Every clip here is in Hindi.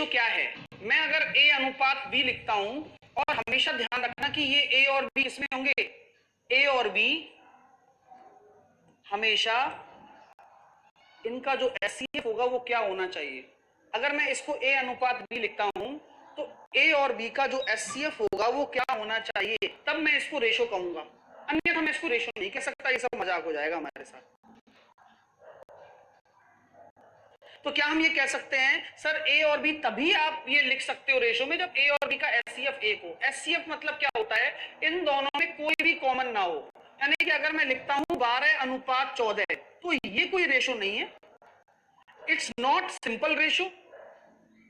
क्या है? मैं अगर A अनुपात B लिखता हूं, और हमेशा ध्यान रखना कि ये A और B इसमें होंगे, A और B हमेशा इनका जो HCF होगा वो क्या होना चाहिए। अगर मैं इसको A अनुपात B लिखता हूं तो A और B का जो HCF होगा वो क्या होना चाहिए, तब मैं इसको रेशो कहूंगा, अन्यथा मैं इसको रेशो नहीं कह सकता, ये सब मजाक हो जाएगा हमारे साथ। तो क्या हम ये कह सकते हैं सर A और B तभी आप ये लिख सकते हो रेशो में जब A और B का HCF एक हो। HCF मतलब क्या होता है, इन दोनों में कोई भी कॉमन ना हो, यानी कि अगर मैं लिखता हूं 12:14 तो ये कोई रेशो नहीं है, इट्स नॉट सिंपल रेशो,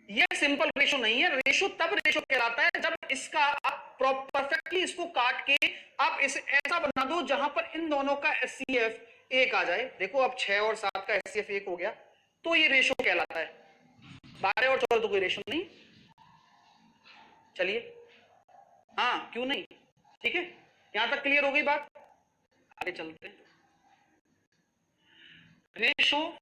ये सिंपल रेशो नहीं है। रेशो तब रेशो कहलाता है जब इसका आप परफेक्टली इसको काट के आप इसे ऐसा बना दो जहां पर इन दोनों का HCF एक आ जाए। देखो अब 6 और 7 का HCF एक हो गया, तो ये रेशो कहलाता है। 12 और 14 तो कोई रेशो नहीं। चलिए, हाँ क्यों नहीं, ठीक है, यहां तक क्लियर हो गई बात, आगे चलते हैं। रेशो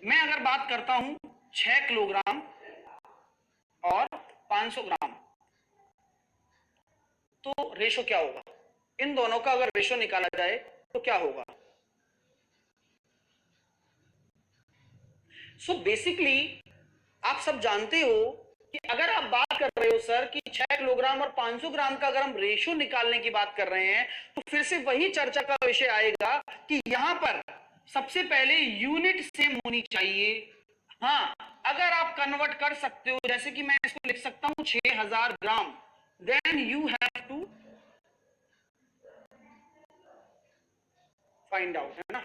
मैं अगर बात करता हूं 6 किलोग्राम और 500 ग्राम, तो रेशो क्या होगा, इन दोनों का अगर रेशो निकाला जाए तो क्या होगा। सो बेसिकली आप सब जानते हो कि अगर आप बात कर रहे हो सर कि 6 किलोग्राम और 500 ग्राम का अगर हम रेशो निकालने की बात कर रहे हैं, तो फिर से वही चर्चा का विषय आएगा कि यहां पर सबसे पहले यूनिट सेम होनी चाहिए। हाँ, अगर आप कन्वर्ट कर सकते हो, जैसे कि मैं इसको लिख सकता हूं 6000 ग्राम, then you have to find out, है ना,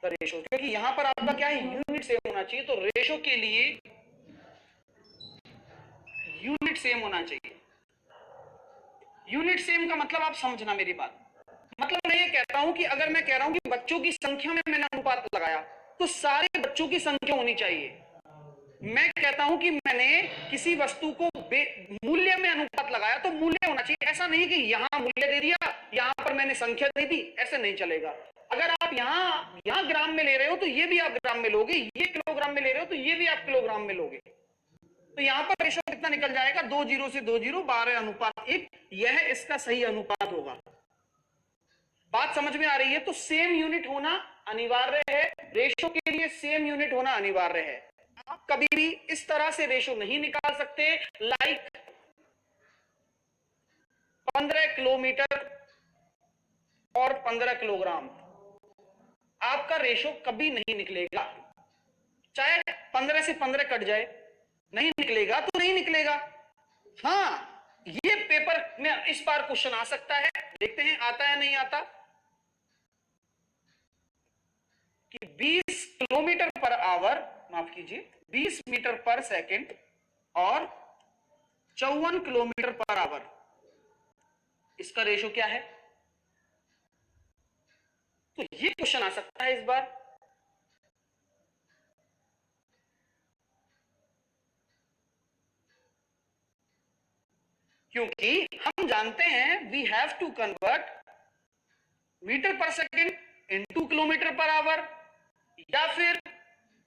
द रेशो, क्योंकि यहां पर आपका क्या है, यूनिट सेम होना चाहिए। तो रेशो के लिए यूनिट सेम होना चाहिए। यूनिट सेम का मतलब आप समझना मेरी बात, मतलब मैं ये कहता हूं कि अगर मैं कह रहा हूं कि बच्चों की संख्या में मैंने अनुपात लगाया, तो सारे बच्चों की संख्या होनी चाहिए। मैं कहता हूं कि मैंने किसी वस्तु को मूल्य में अनुपात लगाया, तो मूल्य होना चाहिए। ऐसा नहीं कि यहां मूल्य दे दिया, यहां पर मैंने संख्या दे दी, ऐसे नहीं चलेगा। अगर आप यहां ग्राम में ले रहे हो तो ये भी आप ग्राम में लोगे, ये किलोग्राम में ले रहे हो तो ये भी आप किलोग्राम में लोगे। तो यहां पर रेशो कितना निकल जाएगा, 2 जीरो से 2 जीरो, 12:1, यह इसका सही अनुपात होगा। बात समझ में आ रही है? तो सेम यूनिट होना अनिवार्य है, रेशो के लिए सेम यूनिट होना अनिवार्य है। आप कभी भी इस तरह से रेशो नहीं निकाल सकते, लाइक 15 किलोमीटर और 15 किलोग्राम, आपका रेशो कभी नहीं निकलेगा। चाहे 15 से 15 कट जाए, नहीं निकलेगा तो नहीं निकलेगा। हाँ, ये पेपर में इस बार क्वेश्चन आ सकता है, देखते हैं आता है नहीं आता, कि 20 किलोमीटर पर आवर, माफ कीजिए 20 मीटर पर सेकंड और 54 किलोमीटर पर आवर, इसका रेशो क्या है। तो ये क्वेश्चन आ सकता है इस बार। क्योंकि हम जानते हैं we have to convert metre per second into kilometre per hour, या फिर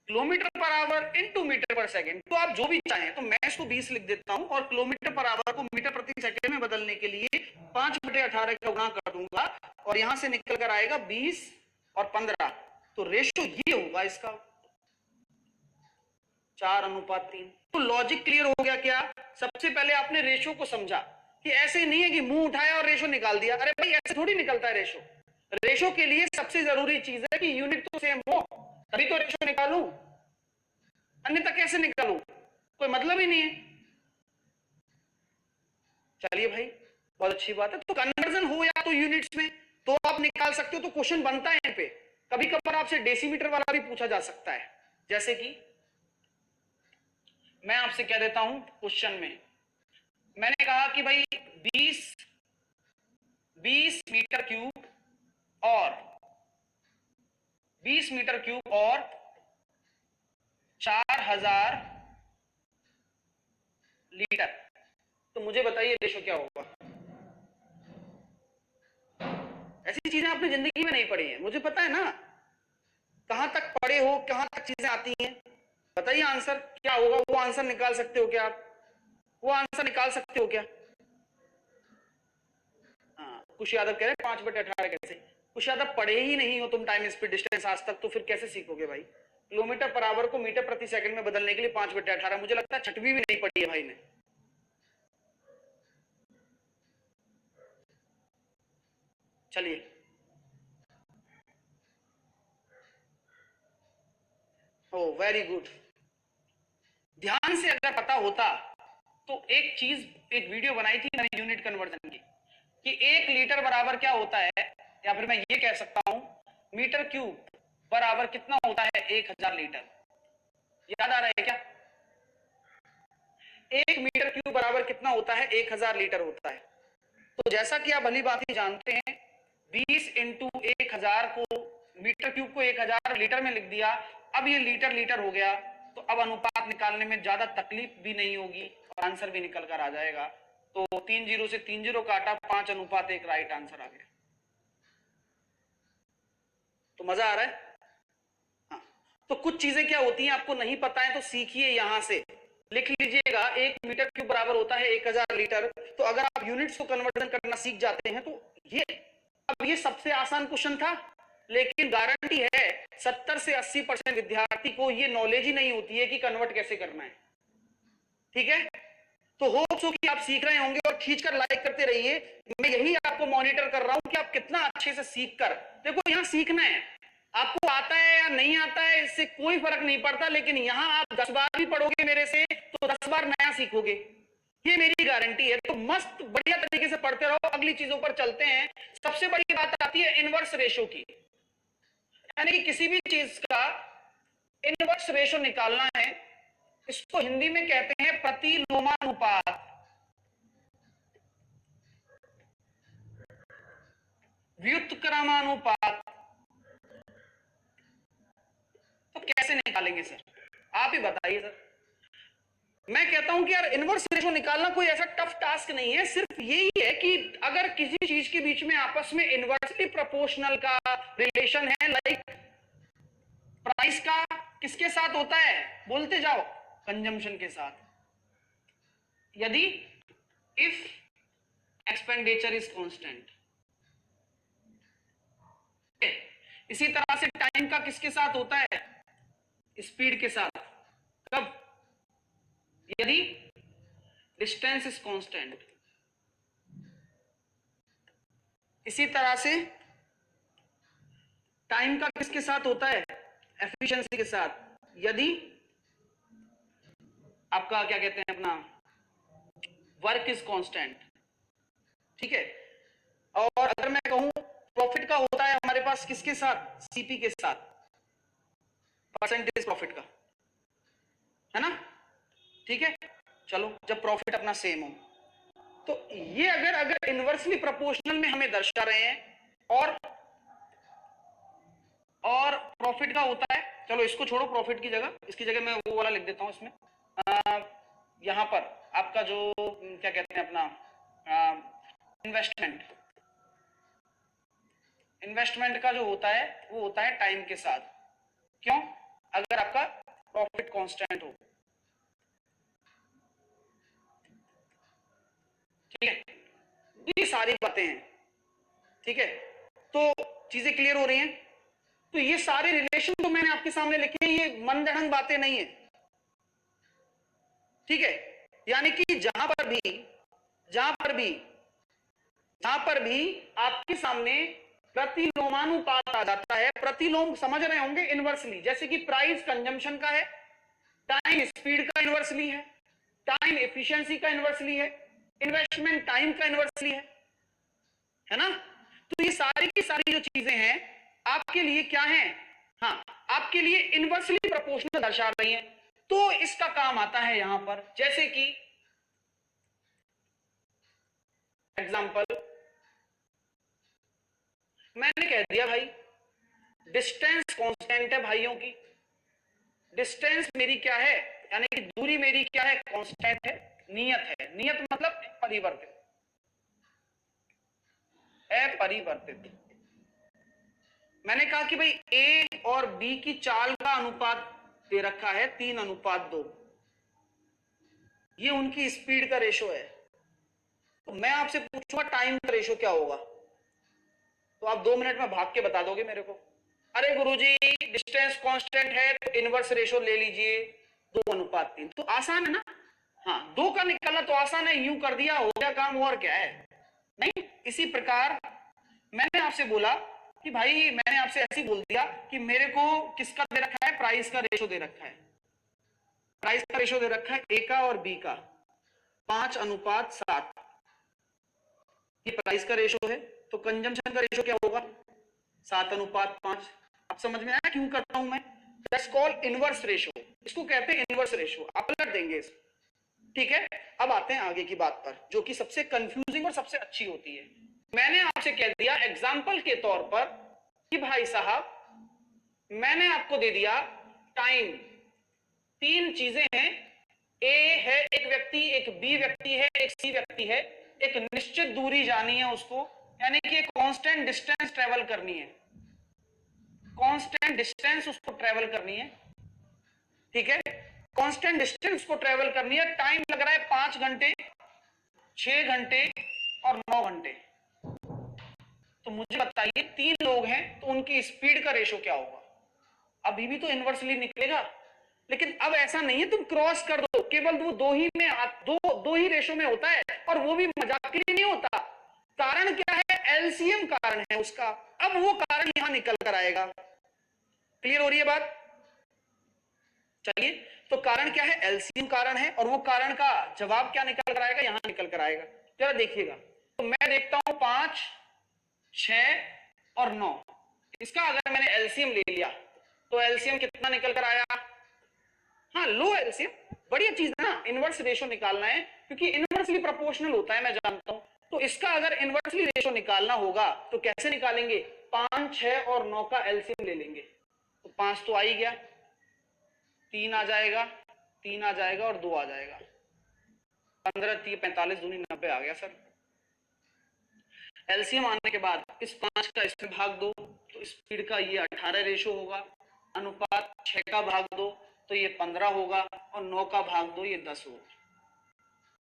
kilometre per hour into metre per second. तो आप जो भी चाहें, तो मैं इसको 20 लिख देता हूं और किलोमीटर पर आवर को मीटर प्रति सेकंड में बदलने के लिए 5/18 का गुणा कर दूंगा, और यहां से निकल कर आएगा 20 और 15। तो रेशो ये होगा इसका 4:3। तो लॉजिक क्लियर हो गया क्या? सबसे पहले आपने रेशो को समझा कि ऐसे नहीं है कि मुंह उठाया और रेशो निकाल दिया। अरे भाई ऐसे थोड़ी निकलता है रेशो। रेशो के लिए सबसे जरूरी चीज है कि यूनिट तो सेम हो, तभी तो रेशो निकालूं, अन्यथा कैसे निकालूं, कोई मतलब ही नहीं है। चलिए भाई, बहुत अच्छी बात है। तो कन्वर्जन हो या तो यूनिट्स में तो आप निकाल सकते हो, तो क्वेश्चन बनता है यहाँ पे। कभी कभार आपसे डेसीमीटर वाला भी पूछा जा सकता है, जैसे कि मैं आपसे कह देता हूं क्वेश्चन में, मैंने कहा कि भाई 20 मीटर क्यूब और 20 मीटर क्यूब और 4000 लीटर, तो मुझे बताइए रेशो क्या होगा। ऐसी चीजें आपने जिंदगी में नहीं पढ़ी है, मुझे पता है ना। कहां तक पढ़े हो, कहां तक चीजें आती हैं, बताइए आंसर क्या होगा। वो आंसर निकाल सकते हो क्या आप? वो आंसर निकाल सकते हो क्या? हाँ, कुछ यादव कह रहे हैं 5/18 कैसे? कुछ यादव पढ़े ही नहीं हो तुम टाइम स्पीड डिस्टेंस आज तक, तो फिर कैसे सीखोगे भाई? किलोमीटर पर आवर को मीटर प्रति सेकंड में बदलने के लिए 5/18, मुझे लगता है छठवीं भी नहीं पढ़ी है भाई ने। चलिए, ओ वेरी गुड। ध्यान से अगर पता होता तो एक चीज, एक वीडियो बनाई थी मैंने यूनिट कन्वर्जन की, कि 1 लीटर बराबर क्या होता है, या फिर मैं ये कह सकता हूं मीटर क्यूब बराबर कितना होता है? 1000 लीटर। याद आ रहा है क्या? 1 मीटर क्यूब बराबर कितना होता है? 1000 लीटर होता है। तो जैसा कि आप भली बात ही जानते हैं, 20 इंटू 1000 को, मीटर क्यूब को 1000 लीटर में लिख दिया, अब ये लीटर लीटर हो गया, तो अब अनुपात निकालने में ज्यादा तकलीफ भी नहीं होगी और आंसर भी निकल कर आ जाएगा। तो 3 जीरो से 3 जीरो काटा, 5:1 राइट आंसर आ गया। तो मजा आ रहा है? हाँ। तो कुछ चीजें क्या होती हैं आपको नहीं पता है, तो सीखिए यहां से, लिख लीजिएगा 1 मीटर क्यूब बराबर होता है 1000 लीटर। तो अगर आप यूनिट्स को कन्वर्जन करना सीख जाते हैं तो ये, अब ये सबसे आसान क्वेश्चन था, लेकिन गारंटी है 70 से 80% विद्यार्थी को ये नॉलेज ही नहीं होती है कि कन्वर्ट कैसे करना है। ठीक है, तो होप सो कि आप सीख रहे होंगे और खींचकर लाइक करते रहिए। मैं यही आपको मॉनिटर कर रहा हूं कि आप कितना अच्छे से सीख कर, देखो यहां सीखना है, आपको आता है या नहीं आता है इससे कोई फर्क नहीं पड़ता, लेकिन यहां आप 10 बार भी पढ़ोगे मेरे से तो 10 बार नया सीखोगे, ये मेरी गारंटी है। तो मस्त बढ़िया तरीके से पढ़ते रहो। अगली चीजों पर चलते हैं। सबसे बड़ी बात आती है इनवर्स रेशो की, यानी कि किसी भी चीज का इनवर्स रेशो निकालना है, इसको हिंदी में कहते हैं प्रतिलोमानुपात, व्युत्क्रमानुपात। तो कैसे निकालेंगे सर, आप ही बताइए सर। मैं कहता हूं कि यार इनवर्स रेशो निकालना कोई ऐसा टफ टास्क नहीं है, सिर्फ यही है कि अगर किसी चीज के बीच में आपस में इनवर्सली प्रोपोर्शनल का रिलेशन है, लाइक प्राइस का किसके साथ होता है, बोलते जाओ, कंजम्पशन के साथ। यदि इफ एक्सपेंडिचर इज कांस्टेंट, इसी तरह से टाइम का किसके साथ होता है? स्पीड के साथ। कब? यदि डिस्टेंस इज कांस्टेंट। इसी तरह से टाइम का किसके साथ होता है? एफिशिएंसी के साथ, यदि आपका क्या कहते हैं अपना वर्क इज कांस्टेंट। ठीक है, और अगर मैं कहूं प्रॉफिट का होता है हमारे पास किसके साथ? सीपी के साथ, परसेंटेज प्रॉफिट का, है ना? ठीक है, चलो जब प्रॉफिट अपना सेम हो, तो ये अगर अगर इनवर्सली प्रोपोर्शनल में हमें दर्शा रहे हैं और प्रॉफिट का होता है, चलो इसको छोड़ो प्रॉफिट की जगह, इसकी जगह मैं वो वाला लिख देता हूं इसमें, यहां पर आपका जो क्या कहते हैं अपना इन्वेस्टमेंट, इन्वेस्टमेंट का जो होता है वो होता है टाइम के साथ। क्यों? अगर आपका प्रॉफिट कांस्टेंट हो। ठीक है, ये सारी बातें हैं। ठीक है, तो चीजें क्लियर हो रही हैं। तो ये सारे रिलेशन तो मैंने आपके सामने लिखे हैं, ये मनगढ़ंत बातें नहीं है। ठीक है, यानी कि जहां पर भी जहां पर भी जहां पर भी आपके सामने प्रतिलोमानुपात आ जाता है, प्रतिलोम समझ रहे होंगे इनवर्सली, जैसे कि प्राइस कंजम्पशन का है, टाइम स्पीड का इनवर्सली है, टाइम एफिशिएंसी का इनवर्सली है, इन्वेस्टमेंट टाइम का इनवर्सली है ना? तो ये सारी की सारी जो चीजें हैं आपके लिए क्या है? हाँ, आपके लिए इनवर्सली प्रोपोर्शनल दर्शा रही हैं। तो इसका काम आता है यहां पर, जैसे कि एग्जांपल मैंने कह दिया भाई डिस्टेंस कांस्टेंट है भाइयों की, डिस्टेंस मेरी क्या है, यानी कि दूरी मेरी क्या है? कांस्टेंट है, नियत है, नियत मतलब परिवर्तित, अपरिवर्तित। मैंने कहा कि भाई ए और बी की चाल का अनुपात दे रखा है 3:2, ये उनकी स्पीड का रेशो है। तो मैं आपसे पूछूंगा टाइम का रेशो क्या होगा, तो आप 2 मिनट में भाग के बता दोगे मेरे को। अरे गुरुजी डिस्टेंस कांस्टेंट है तो इनवर्स रेशो ले लीजिए 2:3, तो आसान है ना। हाँ, 2 का निकालना तो आसान है, यूं कर दिया हो गया काम, और क्या है। नहीं, इसी प्रकार मैंने आपसे बोला कि भाई, मैंने आपसे ऐसे ही बोल दिया कि मेरे को किसका दे रखा है, प्राइस का रेशो दे रखा है। प्राइस का रेशो दे रखा है ए का और बी का 5:7, ये प्राइस का रेशो है। तो कंजम्पशन का रेशो क्या होगा, 7:5। अब समझ में आया क्यों करता हूं मैं। दैट्स कॉल्ड इनवर्स रेशो, इसको कहते हैं इनवर्स रेशो। आप पलट देंगे इसको, ठीक है। अब आते हैं आगे की बात पर, जो कि सबसे कंफ्यूजिंग और सबसे अच्छी होती है। मैंने आपसे कह दिया एग्जाम्पल के तौर पर कि भाई साहब, मैंने आपको दे दिया टाइम, 3 चीजें हैं, ए है एक व्यक्ति, एक बी व्यक्ति है, एक सी व्यक्ति है, एक निश्चित दूरी जानी है उसको, यानी कि एक कांस्टेंट डिस्टेंस ट्रेवल करनी है, कांस्टेंट डिस्टेंस उसको ट्रेवल करनी है, ठीक है। कांस्टेंट डिस्टेंस को ट्रेवल करनी है, टाइम लग रहा है 5 घंटे, 6 घंटे और 9 घंटे। तो मुझे बताइए 3 लोग हैं तो उनकी स्पीड का रेशो क्या होगा। अभी भी तो इनवर्सली निकलेगा, लेकिन अब ऐसा नहीं है तुम क्रॉस कर दो, केवल वो दो ही रेशो में होता है, और वो भी मजाक के लिए नहीं होता। कारण क्या है, एलसीएम कारण है उसका। अब वो कारण यहां निकल कर आएगा। क्लियर हो रही है बात। चलिए, तो कारण क्या है, एलसीएम कारण है, और वो कारण का जवाब क्या निकल कर आएगा, यहां निकल कर आएगा। जरा देखिएगा, तो मैं देखता हूं 5, 6 और 9, इसका अगर मैंने एलसीएम ले लिया तो एलसीएम कितना निकल कर आया। हाँ, लो एलसीएम, बढ़िया चीज है ना। इनवर्स रेशो निकालना है क्योंकि इनवर्सली प्रोपोर्शनल होता है, मैं जानता हूं। तो इसका अगर इनवर्सली रेशो निकालना होगा तो कैसे निकालेंगे, 5, 6 और 9 का एलसीएम ले लेंगे। तो 5 तो आ ही गया, 3 आ जाएगा, 3 आ जाएगा और 2 आ जाएगा, 15, 30, 45 दूनी 90 आ गया सर। एलसीएम आने के बाद इस 5 का इसमें भाग दो तो स्पीड का ये 18 रेशो होगा, अनुपात 6 का भाग दो तो ये 15 होगा, और 9 का भाग दो ये 10 होगा।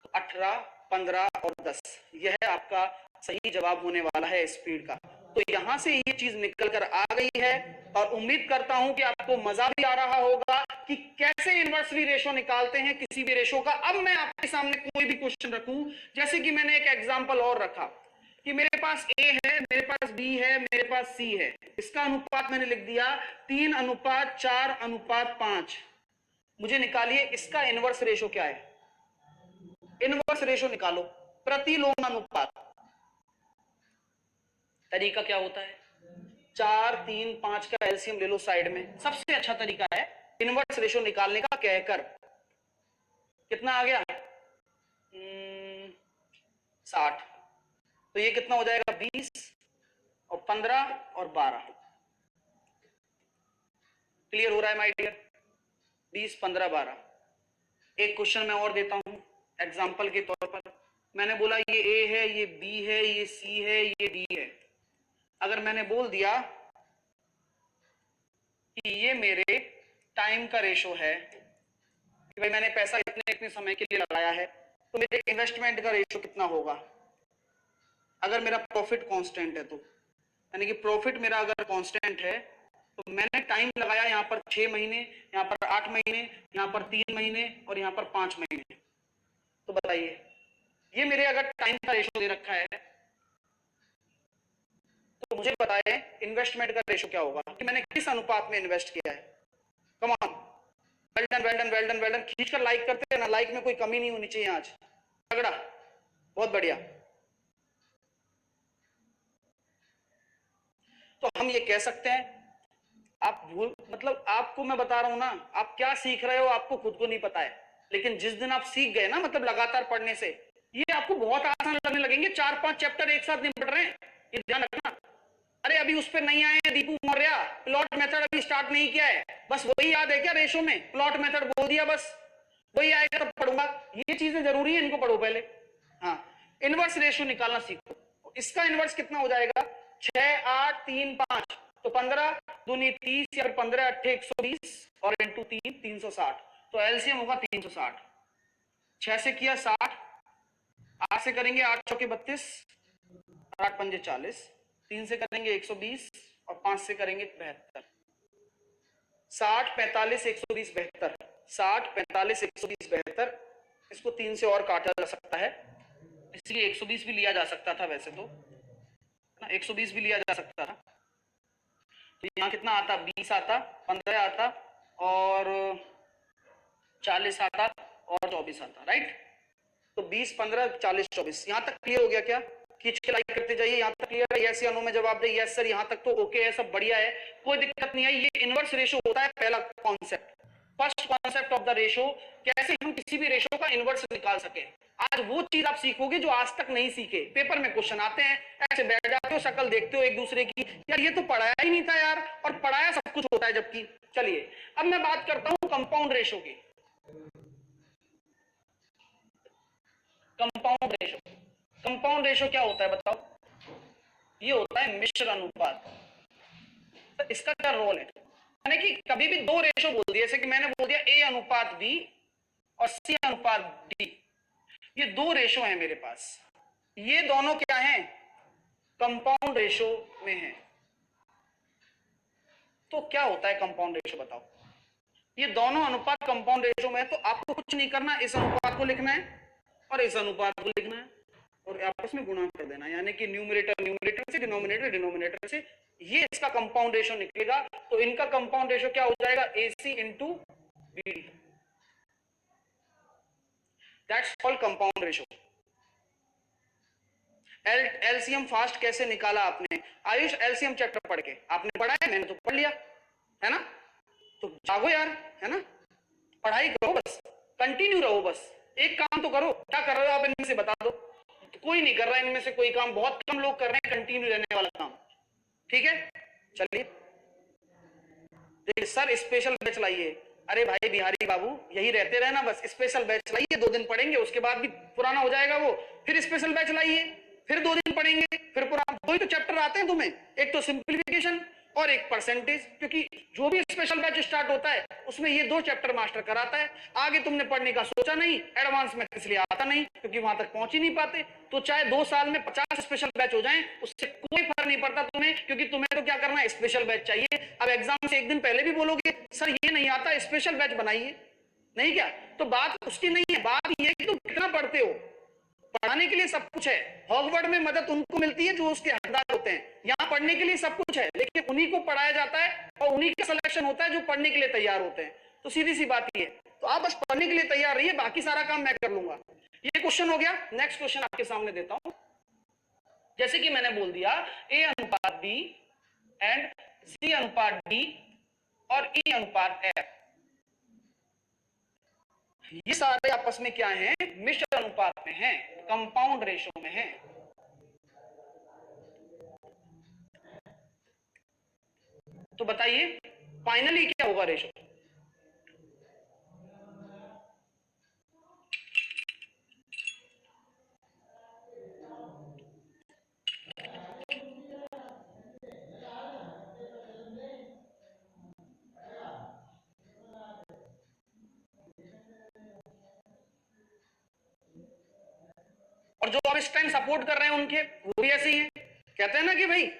तो 18, 15 और 10, यह है आपका सही जवाब होने वाला है स्पीड का। तो यहां से ये चीज निकल कर आ गई है, और उम्मीद करता हूं कि आपको मजा भी आ रहा होगा कि कैसे इनवर्सली रेशो निकालते हैं किसी भी रेशो का। अब मैं आपके सामने कोई भी क्वेश्चन रखूं, जैसे कि मैंने एक एग्जांपल और रखा कि मेरे पास ए है, मेरे पास बी है, मेरे पास सी है, इसका अनुपात मैंने लिख दिया 3:4:5। मुझे निकालिए इसका इनवर्स रेशो क्या है। इनवर्स रेशो निकालो, प्रतिलोम अनुपात। तरीका क्या होता है, 4, 3, 5 का एलसीएम ले लो साइड में, सबसे अच्छा तरीका है इनवर्स रेशो निकालने का कहकर। कितना आ गया, 60। तो ये कितना हो जाएगा, 20 और 15 और 12। क्लियर हो रहा है माय डियर, 20, 15, 12। एक क्वेश्चन मैं और देता हूं एग्जांपल के तौर पर। मैंने बोला ये ए है, ये बी है, ये सी है, ये डी है। अगर मैंने बोल दिया कि ये मेरे टाइम का रेशो है, कि भाई मैंने पैसा इतने इतने समय के लिए लगाया है, तो मेरे इन्वेस्टमेंट का रेशो कितना होगा। अगर मेरा प्रॉफिट कांस्टेंट है तो, यानी कि प्रॉफिट मेरा अगर कांस्टेंट है तो मैंने टाइम लगाया यहाँ पर 6 महीने, यहाँ पर 8 महीने, यहाँ पर 3 महीने और यहाँ पर 5 महीने। तो बताइए, ये मेरे अगर टाइम का रेशो दे रखा है तो मुझे बताएं इन्वेस्टमेंट का रेशो क्या होगा, कि मैंने किस अनुपात में इन्वेस्ट किया है। Come on, well done, well done, well done, well done. खींचकर लाइक करते हैं ना, लाइक में कोई कमी नहीं होनी चाहिए आज। तगड़ा, बहुत बढ़िया। तो हम ये कह सकते हैं, आप भूल, मतलब आपको मैं बता रहा हूं ना, आप क्या सीख रहे हो आपको खुद को नहीं पता है, लेकिन जिस दिन आप सीख गए ना, मतलब लगातार पढ़ने से, ये आपको बहुत आसान लगने लगेंगे। 4-5 चैप्टर एक साथ निपट रहे हैं, ये ध्यान रखना। अरे अभी उस पर नहीं आए हैं दीपू मौर्य, प्लॉट मेथड अभी स्टार्ट नहीं किया है, बस वही याद है क्या रेशो में, प्लॉट मेथड बोल दिया, बस वही आएगा तब पढ़ूंगा। ये चीजें जरूरी है, इनको पढ़ो पहले। हाँ, इनवर्स रेशो निकालना सीखो। इसका इनवर्स कितना हो जाएगा, 6, 8, 3, 5। तो 15 दूनी 30 या फिर 15 अट्ठे 120 और इंटू 3 360, तो एलसीएम होगा 360। 6 से किया 60, 8 से करेंगे 8 चौके 32, 8 पंजे 40, 3 से करेंगे 120 और 5 से करेंगे 72। 60 45 120 72, 60 45 120 72। इसको 3 से और काटा जा सकता है, इसलिए 120 भी लिया जा सकता था वैसे तो ना, 120 भी लिया जा सकता था। तो यहाँ कितना आता, 20 आता, 15 आता और 40 आता और 24 आता, राइट। तो 20 15 40 24, यहाँ तक क्लियर हो गया क्या? खींच के लाइक करते जाइए। यहाँ तक क्लियर है? यस या नो में जवाब दे। यस सर, यहाँ तक तो ओके है, सब बढ़िया है, कोई दिक्कत नहीं है। ये इनवर्स रेशो होता है पहला concept, first concept of the ratio, कैसे हम किसी भी रेशो का इनवर्स निकाल सके। आज वो चीज आप सीखोगे जो आज तक नहीं सीखे। पेपर में क्वेश्चन आते हैं, ऐसे बैठ जाते हो, शक्ल देखते हो एक दूसरे की, यार ये तो पढ़ाया ही नहीं था यार, और पढ़ाया सब कुछ होता है जबकि। चलिए अब मैं बात करता हूं कंपाउंड रेशो की। कंपाउंड रेशो, कंपाउंड रेशो क्या होता है बताओ? ये होता है मिश्र अनुपात। तो इसका क्या रोल है? यानी कि कभी भी दो रेशो बोल दिया, जैसे कि मैंने बोल दिया ए अनुपात बी और सी अनुपात डी, ये दो रेशो है मेरे पास, ये दोनों क्या है? कंपाउंड रेशो में है। तो क्या होता है कंपाउंड रेशो बताओ? ये दोनों अनुपात कंपाउंड रेशो में है, तो आपको कुछ नहीं करना, इस अनुपात को लिखना है और इस अनुपात को लिखना है और आपस में गुणा कर देना, यानी कि न्यूमरेटर न्यूमरेटर से, डिनोमिनेटर डिनोमिनेटर से, ये इसका कंपाउंड रेशो निकलेगा। तो इनका कंपाउंड रेशो क्या हो जाएगा? AC into BD, that's called compound ratio. LCM fast कैसे निकाला आपने? आयुष एलसीएम चैप्टर पढ़ के आपने पढ़ा है? मैंने तो पढ़ लिया है ना। तो जागो यार, है ना, पढ़ाई करो, बस कंटिन्यू रहो, बस एक काम तो करो। क्या कर रहे हो आप इनमें से बता दो? तो कोई नहीं कर रहा है इनमें से कोई काम, बहुत कम लोग कर रहे हैं कंटिन्यू रहने वाला काम, ठीक है। चलिए देखिए, सर स्पेशल बैच लाइए। अरे भाई बिहारी बाबू, यही रहते रहे ना, बस स्पेशल बैच लाइए, 2 दिन पढ़ेंगे, उसके बाद भी पुराना हो जाएगा वो, फिर स्पेशल बैच लाइए, फिर 2 दिन पढ़ेंगे, फिर पुराना। 2 ही तो चैप्टर आते हैं तुम्हें, एक तो सिंप्लीफिकेशन और एक परसेंटेज, क्योंकि जो भी स्पेशल बैच स्टार्ट होता है उसमें ये 2 चैप्टर मास्टर कराता है। आगे तुमने पढ़ने का सोचा नहीं, एडवांस में इसलिए आता नहीं क्योंकि वहां तक पहुंच ही नहीं पाते। तो चाहे 2 साल में 50 स्पेशल बैच हो जाएं, उससे कोई फर्क नहीं पड़ता तुम्हें, क्योंकि तुम्हें तो क्या करना है? स्पेशल बैच चाहिए। अब एग्जाम से एक दिन पहले भी बोलोगे सर ये नहीं आता, स्पेशल बैच बनाइए, नहीं क्या? तो बात उसकी नहीं है, बात ये है कि तुम कितना पढ़ते हो। पढ़ाने के लिए सब कुछ है, हॉगवर्ड में मदद उनको मिलती है जो उसके हकदार होते हैं। यहाँ पढ़ने के लिए सब कुछ है, लेकिन उन्हीं को पढ़ाया जाता है और उन्हीं का सिलेक्शन होता है जो पढ़ने के लिए तैयार होते हैं। तो सीधी सी बात ये है, तो आप बस पढ़ने के लिए तैयार रहिए, बाकी सारा काम मैं कर लूंगा। ये क्वेश्चन हो गया। नेक्स्ट क्वेश्चन आपके सामने देता हूं। जैसे कि मैंने बोल दिया ए अनुपात बी एंड सी अनुपात डी और ई अनुपात एफ, ये सारे आपस में क्या है? मिश्र अनुपात में है, कंपाउंड रेशो में है। तो बताइए फाइनली क्या होगा रेशो? और जो अब इस टाइम सपोर्ट कर रहे हैं उनके, वो भी ऐसे ही है, कहते हैं ना कि भाई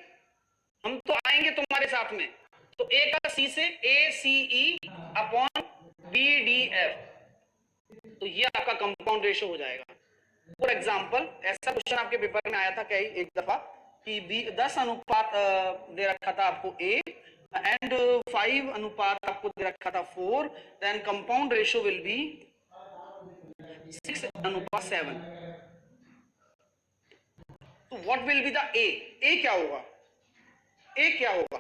हम तो आएंगे तुम्हारे साथ में। तो ए का सी से ACE अपॉन BDF, तो ये आपका कंपाउंड रेशो हो जाएगा। फॉर एग्जाम्पल ऐसा क्वेश्चन आपके पेपर में आया था कई एक दफा कि 10 अनुपात दे रखा था आपको A एंड 5 अनुपात आपको दे रखा था 4, then compound ratio will be 6 अनुपात 7। तो what will be the A? A क्या होगा? A क्या होगा?